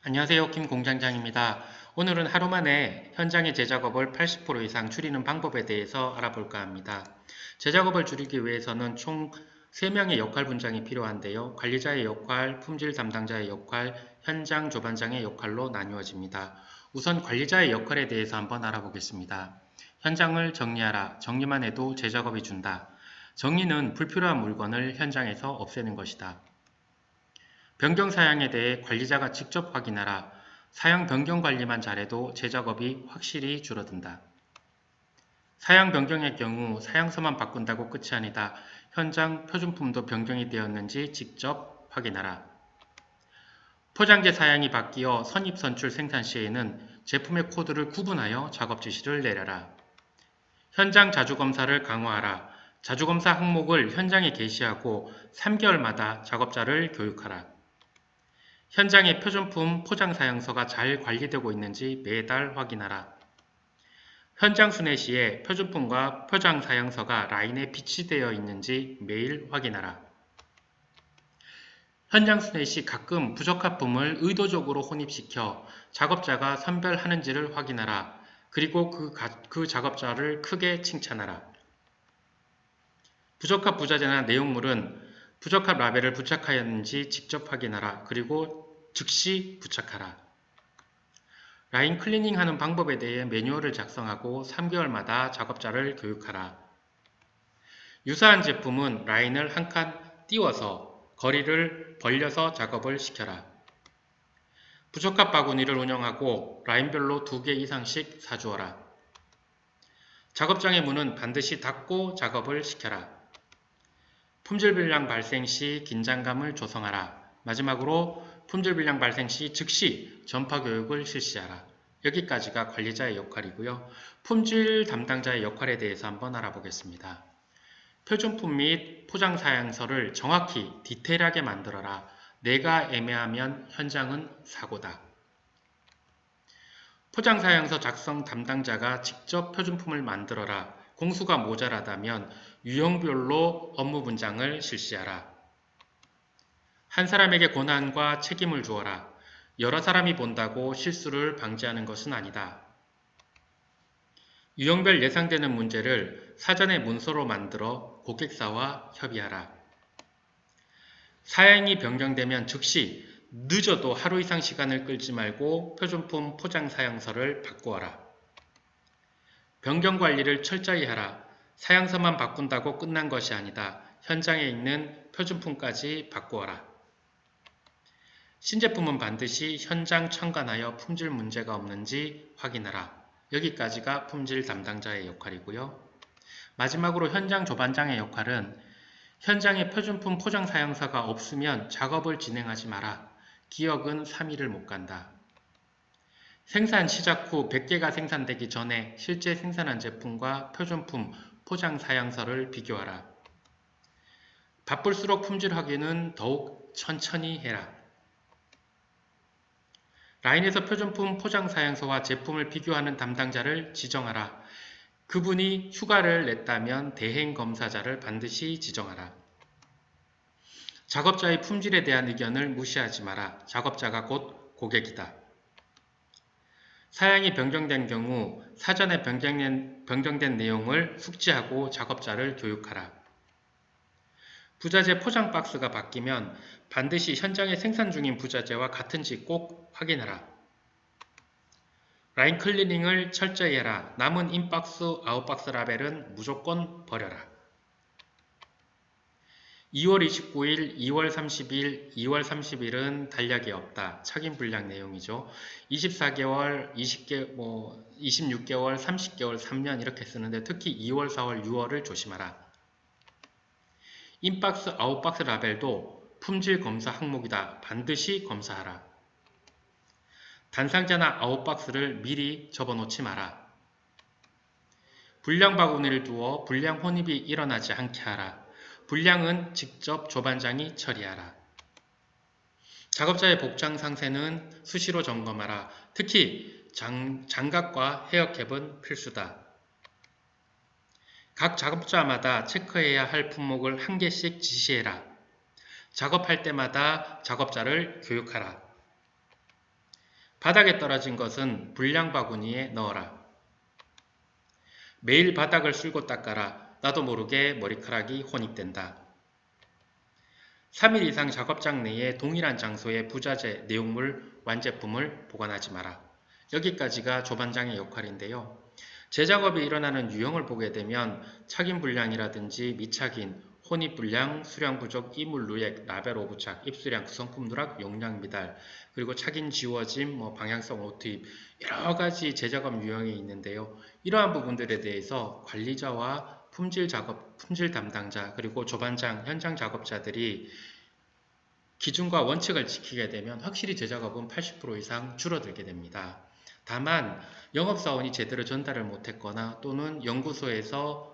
안녕하세요. 김 공장장입니다. 오늘은 하루 만에 현장의 제작업을 80% 이상 줄이는 방법에 대해서 알아볼까 합니다. 제작업을 줄이기 위해서는 총 3명의 역할 분장이 필요한데요. 관리자의 역할, 품질 담당자의 역할, 현장 조반장의 역할로 나뉘어집니다. 우선 관리자의 역할에 대해서 한번 알아보겠습니다. 현장을 정리하라. 정리만 해도 제작업이 준다. 정리는 불필요한 물건을 현장에서 없애는 것이다. 변경 사양에 대해 관리자가 직접 확인하라. 사양 변경 관리만 잘해도 제작업이 확실히 줄어든다. 사양 변경의 경우 사양서만 바꾼다고 끝이 아니다. 현장 표준품도 변경이 되었는지 직접 확인하라. 포장재 사양이 바뀌어 선입 선출 생산 시에는 제품의 코드를 구분하여 작업 지시를 내려라. 현장 자주검사를 강화하라. 자주검사 항목을 현장에 게시하고 3개월마다 작업자를 교육하라. 현장의 표준품 포장 사양서가 잘 관리되고 있는지 매달 확인하라. 현장 순회 시에 표준품과 포장 사양서가 라인에 비치되어 있는지 매일 확인하라. 현장 순회 시 가끔 부적합 품을 의도적으로 혼입시켜 작업자가 선별하는지를 확인하라. 그리고 그 작업자를 크게 칭찬하라. 부적합 부자재나 내용물은 부적합 라벨을 부착하였는지 직접 확인하라. 그리고 즉시 부착하라. 라인 클리닝 하는 방법에 대해 매뉴얼을 작성하고 3개월마다 작업자를 교육하라. 유사한 제품은 라인을 한 칸 띄워서 거리를 벌려서 작업을 시켜라. 부적합 바구니를 운영하고 라인별로 2개 이상씩 사주어라. 작업장의 문은 반드시 닫고 작업을 시켜라. 품질 불량 발생 시 긴장감을 조성하라. 마지막으로 품질 불량 발생 시 즉시 전파 교육을 실시하라. 여기까지가 관리자의 역할이고요. 품질 담당자의 역할에 대해서 한번 알아보겠습니다. 표준품 및 포장 사양서를 정확히 디테일하게 만들어라. 내가 애매하면 현장은 사고다. 포장 사양서 작성 담당자가 직접 표준품을 만들어라. 공수가 모자라다면 유형별로 업무 분장을 실시하라. 한 사람에게 권한과 책임을 주어라. 여러 사람이 본다고 실수를 방지하는 것은 아니다. 유형별 예상되는 문제를 사전에 문서로 만들어 고객사와 협의하라. 사양이 변경되면 즉시 늦어도 하루 이상 시간을 끌지 말고 표준품 포장 사양서를 바꾸어라. 변경 관리를 철저히 하라. 사양서만 바꾼다고 끝난 것이 아니다. 현장에 있는 표준품까지 바꾸어라. 신제품은 반드시 현장 첨가하여 품질 문제가 없는지 확인하라. 여기까지가 품질 담당자의 역할이고요. 마지막으로 현장 조반장의 역할은 현장에 표준품 포장 사양서가 없으면 작업을 진행하지 마라. 기억은 3일을 못 간다. 생산 시작 후 100개가 생산되기 전에 실제 생산한 제품과 표준품 포장 사양서를 비교하라. 바쁠수록 품질 확인은 더욱 천천히 해라. 라인에서 표준품 포장 사양서와 제품을 비교하는 담당자를 지정하라. 그분이 휴가를 냈다면 대행 검사자를 반드시 지정하라. 작업자의 품질에 대한 의견을 무시하지 마라. 작업자가 곧 고객이다. 사양이 변경된 경우 사전에 변경된 내용을 숙지하고 작업자를 교육하라. 부자재 포장 박스가 바뀌면 반드시 현장에 생산 중인 부자재와 같은지 꼭 확인하라. 라인 클리닝을 철저히 해라. 남은 인박스, 아웃박스 라벨은 무조건 버려라. 2월 29일, 2월 30일, 2월 30일은 달력이 없다. 착인 불량 내용이죠. 24개월, 26개월, 30개월, 3년 이렇게 쓰는데 특히 2월, 4월, 6월을 조심하라. 인박스, 아웃박스 라벨도 품질 검사 항목이다. 반드시 검사하라. 단상자나 아웃박스를 미리 접어놓지 마라. 불량 바구니를 두어 불량 혼입이 일어나지 않게 하라. 불량은 직접 조반장이 처리하라. 작업자의 복장 상태는 수시로 점검하라. 특히 장갑과 헤어캡은 필수다. 각 작업자마다 체크해야 할 품목을 한 개씩 지시해라. 작업할 때마다 작업자를 교육하라. 바닥에 떨어진 것은 불량 바구니에 넣어라. 매일 바닥을 쓸고 닦아라. 나도 모르게 머리카락이 혼입된다. 3일 이상 작업장 내에 동일한 장소에 부자재, 내용물, 완제품을 보관하지 마라. 여기까지가 조반장의 역할인데요. 재작업이 일어나는 유형을 보게 되면 착인불량이라든지 미착인, 혼입불량, 수량 부족, 이물 누액, 라벨 오부착, 입수량, 구성품 누락, 용량 미달, 그리고 착인 지워짐, 방향성 오투입 여러 가지 재작업 유형이 있는데요. 이러한 부분들에 대해서 관리자와 품질 담당자, 그리고 조반장, 현장 작업자들이 기준과 원칙을 지키게 되면 확실히 재작업은 80% 이상 줄어들게 됩니다. 다만 영업사원이 제대로 전달을 못했거나 또는 연구소에서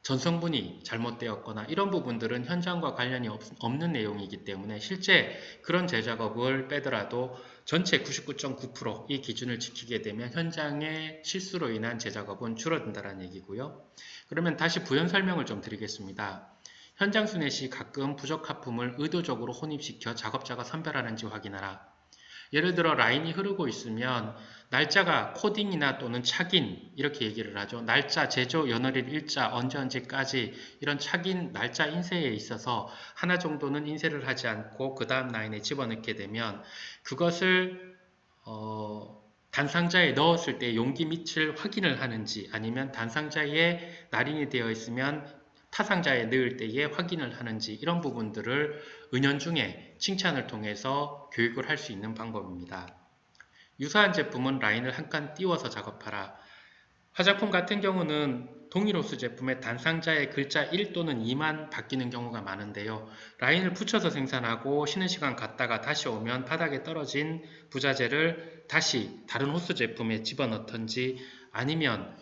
전성분이 잘못되었거나 이런 부분들은 현장과 관련이 없는 내용이기 때문에 실제 그런 재작업을 빼더라도 전체 99.9%이 기준을 지키게 되면 현장의 실수로 인한 재작업은 줄어든다는 얘기고요. 그러면 다시 부연 설명을 좀 드리겠습니다. 현장 순회 시 가끔 부적 하품을 의도적으로 혼입시켜 작업자가 선별하는지 확인하라. 예를 들어 라인이 흐르고 있으면 날짜가 코딩이나 또는 착인 이렇게 얘기를 하죠. 날짜, 제조, 연월일, 일자, 언제까지 이런 착인, 날짜 인쇄에 있어서 하나 정도는 인쇄를 하지 않고 그 다음 라인에 집어넣게 되면 그것을 단상자에 넣었을 때 용기 밑을 확인을 하는지 아니면 단상자에 날인이 되어 있으면 타상자에 넣을 때에 확인을 하는지 이런 부분들을 은연중에 칭찬을 통해서 교육을 할 수 있는 방법입니다. 유사한 제품은 라인을 한 칸 띄워서 작업하라. 화장품 같은 경우는 동일 호수 제품의 단상자의 글자 1 또는 2만 바뀌는 경우가 많은데요. 라인을 붙여서 생산하고 쉬는 시간 갔다가 다시 오면 바닥에 떨어진 부자재를 다시 다른 호수 제품에 집어넣던지 아니면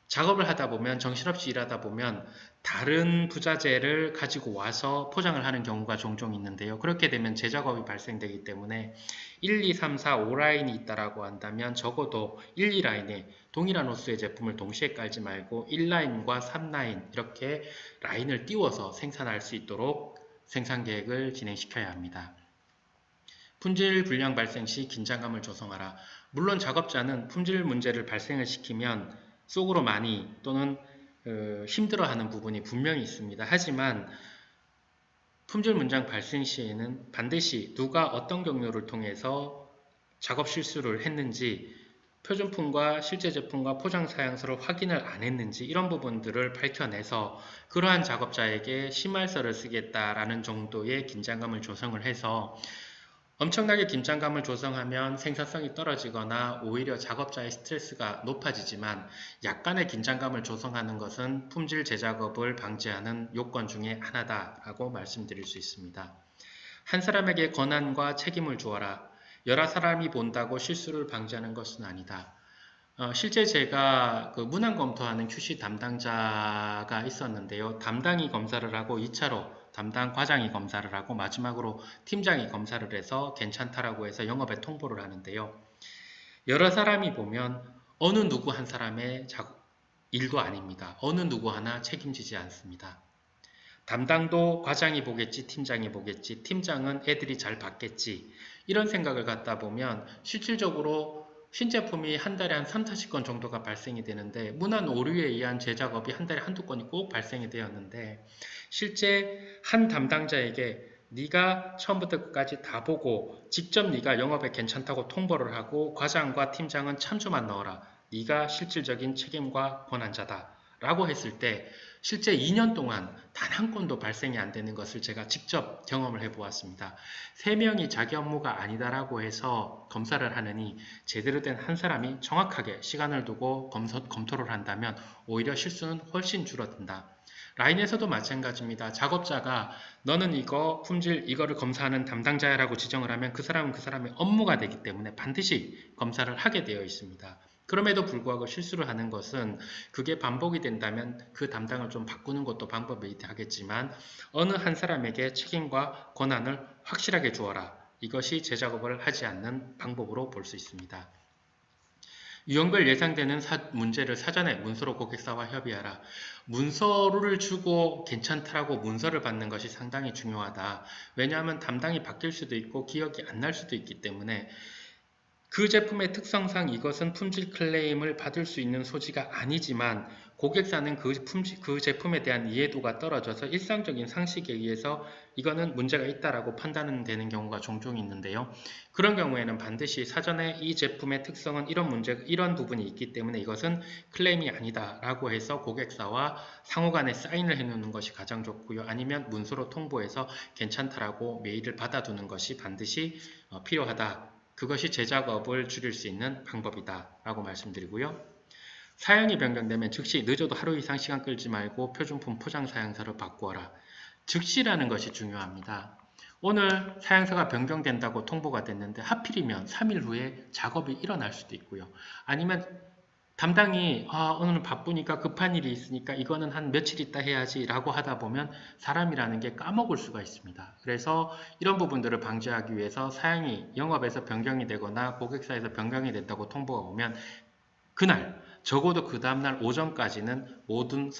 작업을 하다 보면 정신없이 일하다 보면 다른 부자재를 가지고 와서 포장을 하는 경우가 종종 있는데요. 그렇게 되면 재작업이 발생되기 때문에 1, 2, 3, 4, 5라인이 있다라고 한다면 적어도 1, 2라인에 동일한 호수의 제품을 동시에 깔지 말고 1라인과 3라인 이렇게 라인을 띄워서 생산할 수 있도록 생산 계획을 진행시켜야 합니다. 품질 불량 발생 시 긴장감을 조성하라. 물론 작업자는 품질 문제를 발생을 시키면 속으로 많이 또는 힘들어하는 부분이 분명히 있습니다. 하지만 품질 문장 발생 시에는 반드시 누가 어떤 경로를 통해서 작업 실수를 했는지 표준품과 실제 제품과 포장 사양서를 확인을 안 했는지 이런 부분들을 밝혀내서 그러한 작업자에게 심할서를 쓰겠다라는 정도의 긴장감을 조성을 해서 엄청나게 긴장감을 조성하면 생산성이 떨어지거나 오히려 작업자의 스트레스가 높아지지만 약간의 긴장감을 조성하는 것은 품질 재작업을 방지하는 요건 중에 하나다라고 말씀드릴 수 있습니다. 한 사람에게 권한과 책임을 주어라. 여러 사람이 본다고 실수를 방지하는 것은 아니다. 실제 제가 그 문항 검토하는 QC 담당자가 있었는데요. 담당이 검사를 하고 2차로 담당 과장이 검사를 하고 마지막으로 팀장이 검사를 해서 괜찮다라고 해서 영업에 통보를 하는데요. 여러 사람이 보면 어느 누구 한 사람의 일도 아닙니다. 어느 누구 하나 책임지지 않습니다. 담당도 과장이 보겠지, 팀장이 보겠지, 팀장은 애들이 잘 받겠지 이런 생각을 갖다 보면 실질적으로 신제품이 한 달에 한 3, 40건 정도가 발생이 되는데 문안 오류에 의한 재작업이 한 달에 한두 건이 꼭 발생이 되었는데 실제 한 담당자에게 네가 처음부터 끝까지 다 보고 직접 네가 영업에 괜찮다고 통보를 하고 과장과 팀장은 참조만 넣어라. 네가 실질적인 책임과 권한자다. 라고 했을 때 실제 2년 동안 단 한 건도 발생이 안 되는 것을 제가 직접 경험을 해보았습니다. 3명이 자기 업무가 아니다라고 해서 검사를 하느니 제대로 된 한 사람이 정확하게 시간을 두고 검토를 한다면 오히려 실수는 훨씬 줄어든다. 라인에서도 마찬가지입니다. 작업자가 너는 이거 품질 이거를 검사하는 담당자야라고 지정을 하면 그 사람은 그 사람의 업무가 되기 때문에 반드시 검사를 하게 되어 있습니다. 그럼에도 불구하고 실수를 하는 것은 그게 반복이 된다면 그 담당을 좀 바꾸는 것도 방법이 하겠지만 어느 한 사람에게 책임과 권한을 확실하게 주어라. 이것이 재작업을 하지 않는 방법으로 볼 수 있습니다. 유형별 예상되는 문제를 사전에 문서로 고객사와 협의하라. 문서를 주고 괜찮다라고 문서를 받는 것이 상당히 중요하다. 왜냐하면 담당이 바뀔 수도 있고 기억이 안 날 수도 있기 때문에 그 제품의 특성상 이것은 품질 클레임을 받을 수 있는 소지가 아니지만 고객사는 그 제품에 대한 이해도가 떨어져서 일상적인 상식에 의해서 이거는 문제가 있다라고 판단되는 경우가 종종 있는데요. 그런 경우에는 반드시 사전에 이 제품의 특성은 이런 부분이 있기 때문에 이것은 클레임이 아니다라고 해서 고객사와 상호간에 사인을 해놓는 것이 가장 좋고요. 아니면 문서로 통보해서 괜찮다라고 메일을 받아두는 것이 반드시 필요하다. 그것이 제작업을 줄일 수 있는 방법이다 라고 말씀드리고요. 사양이 변경되면 즉시 늦어도 하루 이상 시간 끌지 말고 표준품 포장 사양서를 바꾸어라. 즉시라는 것이 중요합니다. 오늘 사양서가 변경된다고 통보가 됐는데 하필이면 3일 후에 작업이 일어날 수도 있고요. 아니면 담당이 오늘은 바쁘니까 급한 일이 있으니까 이거는 한 며칠 있다 해야지 라고 하다 보면 사람이라는 게 까먹을 수가 있습니다. 그래서 이런 부분들을 방지하기 위해서 사양이 영업에서 변경이 되거나 고객사에서 변경이 됐다고 통보가 오면 그날 적어도 그 다음날 오전까지는 모든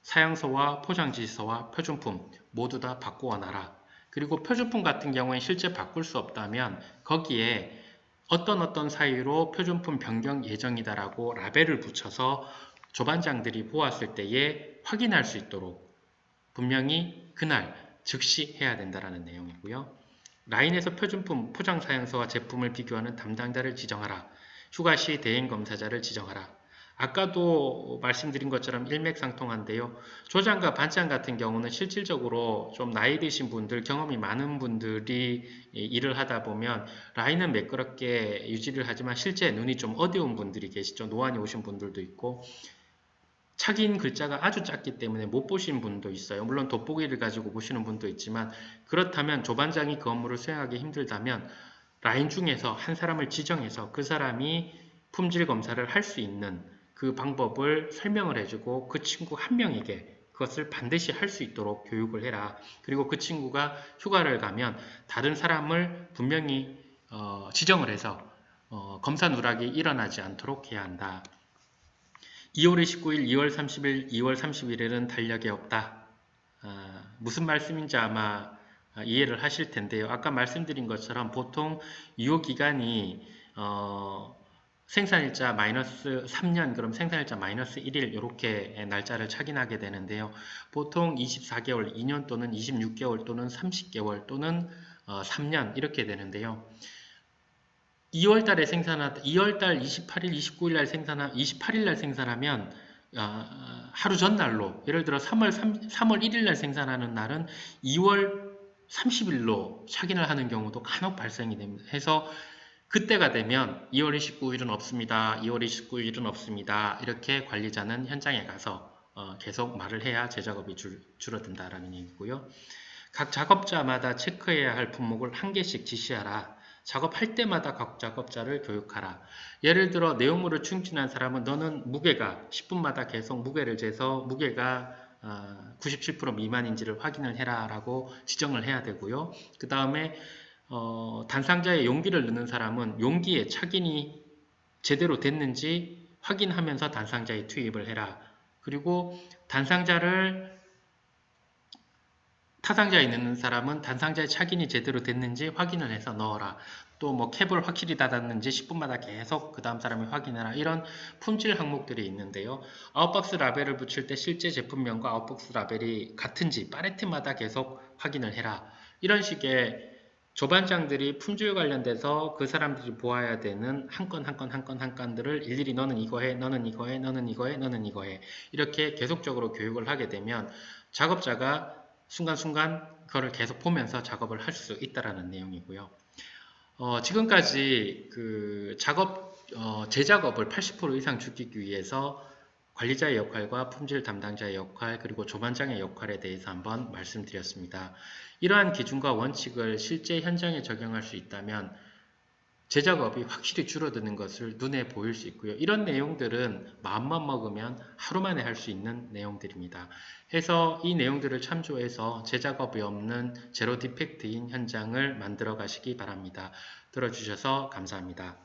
사양서와 포장지시서와 표준품 모두 다 바꾸어 놔라. 그리고 표준품 같은 경우에 실제 바꿀 수 없다면 거기에 어떤 사유로 표준품 변경 예정이다라고 라벨을 붙여서 조반장들이 보았을 때에 확인할 수 있도록 분명히 그날 즉시 해야 된다는 내용이고요. 라인에서 표준품 포장 사양서와 제품을 비교하는 담당자를 지정하라. 휴가 시 대행 검사자를 지정하라. 아까도 말씀드린 것처럼 일맥상통한데요. 조장과 반장 같은 경우는 실질적으로 좀 나이 드신 분들, 경험이 많은 분들이 일을 하다 보면 라인은 매끄럽게 유지를 하지만 실제 눈이 좀 어두운 분들이 계시죠. 노안이 오신 분들도 있고 착인 글자가 아주 작기 때문에 못 보신 분도 있어요. 물론 돋보기를 가지고 보시는 분도 있지만 그렇다면 조반장이 그 업무를 수행하기 힘들다면 라인 중에서 한 사람을 지정해서 그 사람이 품질 검사를 할 수 있는 그 방법을 설명을 해주고 그 친구 한 명에게 그것을 반드시 할 수 있도록 교육을 해라. 그리고 그 친구가 휴가를 가면 다른 사람을 분명히 지정을 해서 검사 누락이 일어나지 않도록 해야 한다. 2월 29일, 2월 30일, 2월 31일은 달력에 없다. 무슨 말씀인지 아마 이해를 하실 텐데요. 아까 말씀드린 것처럼 보통 유효기간이 생산일자 마이너스 3년, 그럼 생산일자 마이너스 1일 이렇게 날짜를 착인하게 되는데요. 보통 24개월, 2년 또는 26개월 또는 30개월 또는 3년 이렇게 되는데요. 2월달에 2월달 28일, 29일 날 28일 날 생산하면 하루 전날로, 예를 들어 3월 1일 날 생산하는 날은 2월 30일로 착인을 하는 경우도 간혹 발생이 됩니다. 해서 그때가 되면 2월 29일은 없습니다. 2월 29일은 없습니다. 이렇게 관리자는 현장에 가서 계속 말을 해야 제작업이 줄어든다라는 얘기고요. 각 작업자마다 체크해야 할 품목을 한 개씩 지시하라. 작업할 때마다 각 작업자를 교육하라. 예를 들어 내용물을 충진한 사람은 너는 무게가 10분마다 계속 무게를 재서 무게가 97% 미만인지를 확인을 해라 라고 지정을 해야 되고요. 그 다음에 단상자에 용기를 넣는 사람은 용기에 착인이 제대로 됐는지 확인하면서 단상자에 투입을 해라. 그리고 단상자를 타상자에 넣는 사람은 단상자의 착인이 제대로 됐는지 확인을 해서 넣어라. 또 뭐 캡을 확실히 닫았는지 10분마다 계속 그 다음 사람이 확인해라. 이런 품질 항목들이 있는데요. 아웃박스 라벨을 붙일 때 실제 제품명과 아웃박스 라벨이 같은지 팔레트마다 계속 확인을 해라. 이런 식의 조반장들이 품질 관련돼서 그 사람들이 보아야 되는 한 건 들을 일일이 너는 이거 해, 너는 이거 해, 너는 이거 해, 너는 이거 해. 이렇게 계속적으로 교육을 하게 되면 작업자가 순간순간 그거를 계속 보면서 작업을 할 수 있다라는 내용이고요. 지금까지 그 제작업을 80% 이상 줄이기 위해서 관리자의 역할과 품질 담당자의 역할 그리고 조반장의 역할에 대해서 한번 말씀드렸습니다. 이러한 기준과 원칙을 실제 현장에 적용할 수 있다면 제작업이 확실히 줄어드는 것을 눈에 보일 수 있고요. 이런 내용들은 마음만 먹으면 하루 만에 할 수 있는 내용들입니다. 해서 이 내용들을 참조해서 제작업이 없는 제로 디펙트인 현장을 만들어 가시기 바랍니다. 들어주셔서 감사합니다.